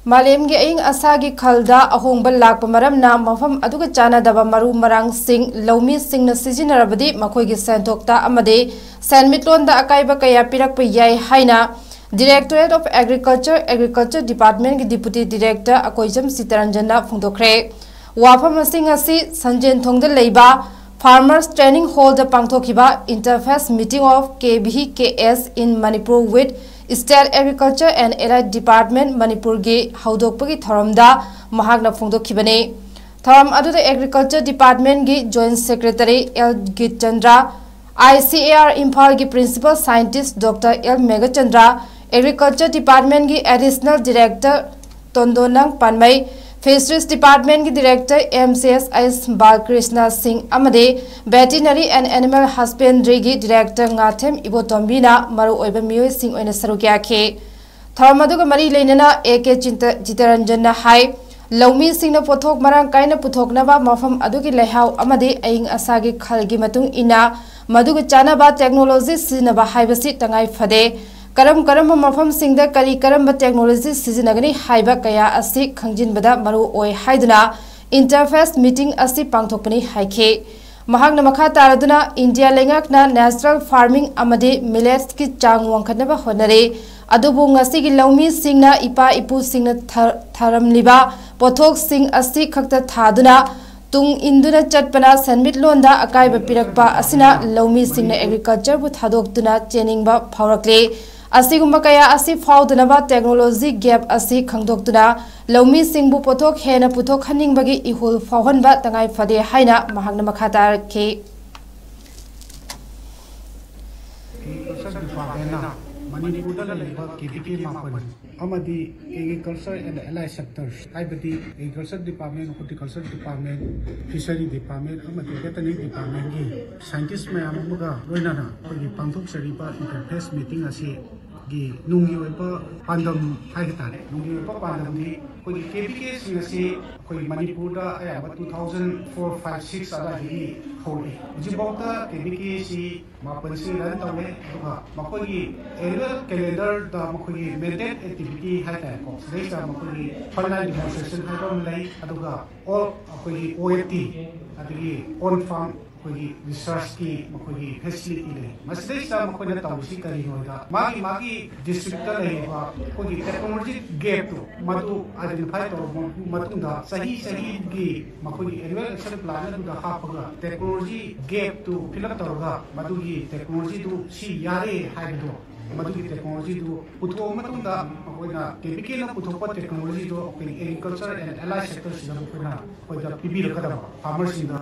मालेमगे अयिंग असागी खलदा अहोंगबल लाकप मरमना मफम अदुगा चानादबा मरु मरांग सिंग लौमी सिंगना सिजिनरबदी मखोइगी सेंथोक्ता अमदे सेनमिटलोंदा अकाइबा कया पिरकप याय हाइना डायरेक्टरेट ऑफ एग्रीकल्चर डिपार्टमेंट की डिप्यूटी डायरेक्टर अकोइजम सीतारंजन फोंदोखरे वाफम असी संजेन थोंगदा लेबा फार्मर्स ट्रेनिंग हॉल द पांगथोखिबा interface meeting of KBHKS in Manipur with state agriculture and allied department Manipur की हौदोकपगी थरमदा महागना फोंदोखिबने थरम अदुदा एग्रीकल्चर डिपार्टमेंट की joint secretary L Gitchandra ICAR Imphal की principal scientist doctor L Meghchandra agriculture department की एडिशनल डायरेक्टर तोंदोनंग पानमई फिशरीज डिपार्टमेंट की डायरेक्टर MCSS बालकृष्ण सिंह अमदे वेटरनरी एंड एनिमल हस्बेंड्री की डायरेक्टर गाथेम इबोतोंबीना मरु ओइबा मियोय सिंह ओइना सरुक याखे थरम अदुगा मरी लेनना AK चितरंजन हाई लौमी सिंह पोथोक मरांग कायना पुथोकनबा मफम अदुगी लेहाव अमदे अयिंग असागी खलगी मतुंग इना मधुग चानबा टेक्नोलॉजी सिजनबा हाइबसी तंगाई फदे करम मफम सिंगदा करी करम टेक्नोलॉजी सिजनगनी हाइबा कया असि खंजिनबदा मरु ओय हाइदना इंटरफेस मीटिंग असि पांगथोकपनी हाइखे महागना मखा तारदुना इंडिया लेंगाकना नेशनल फार्मिंग अमदे मिलेट्स की चांग वांखनबा होनरे अदुबु ngasi लौमी सिंगना इपा इपु सिंगना थरमलिबा पोथोक सिंग असि खक्ता थादुना तुंग इंदुना चटपना सनमिटलोंदा अकाइबा पिरकपा असिना लौमी सिंगना एग्रीकल्चर बु थादोक्तुना चेनिंगबा फावरकले असिगुम्बा कया असि फाउदनबा टेक्नोलॉजी गैप असि खंगदोक्तुना लौमी सिंगबु पोथोक हेना पुथोक हनिंगबगी इहुल फावहनबा तंगाई फदे हाइना महागना मखा तारखे मणिपुर KBK मापन अमदी एग्रीकल्चर एंड एलाइड सेक्टर्स हाइबदी agriculture department horticulture department fishery department अमदी वेटरनरी डिपार्टमेंट की साइंटिस्ट मैम अमगा लोइनाना अगी पांथोकसरिबा इंटरफेस मीटिंग असी गी नुंगी ओइबा पांडम हाइतारे नुंगी ओइबा पांडमदी कोई KBK सिंगसी कोई मणिपुर दा आया 2004-5-6 अदागी होई जिबौता KBK सी मापन से रन तौले दुगा मखोगी एनुअल कैलेंडर दा मखोगी मेंटेन एक्टिविटी हाइता को सेसा मखोगी फंडाइन डेमोन्स्ट्रेशन हाइदोम लै अदुगा ऑल मखोगी OFT अदुगी ऑन फार्म कोई रिसर्च की मखोगी फैसिलिटी ले मसदेसा मखोना तौसी करी होगा मागी डिस्ट्रिक्ट का लेबा कोई टेक्नोलॉजी गैप तो मधु आइडेंटिफाई तो मतुंदा सही की मखोगी एनुअल एक्शन प्लान दा हापगा टेक्नोलॉजी गैप तो फिल अप तौरगा मधुगी टेक्नोलॉजी तो सी यारे हाइदो मधुगी टेक्नोलॉजी तो पुथो मतुंदा मखोना KBK ना पुथोपा टेक्नोलॉजी तो एग्रीकल्चर एंड एलाइड सेक्टर सिना मखोना कोई दा पिबी रखदा फार्मर्स इन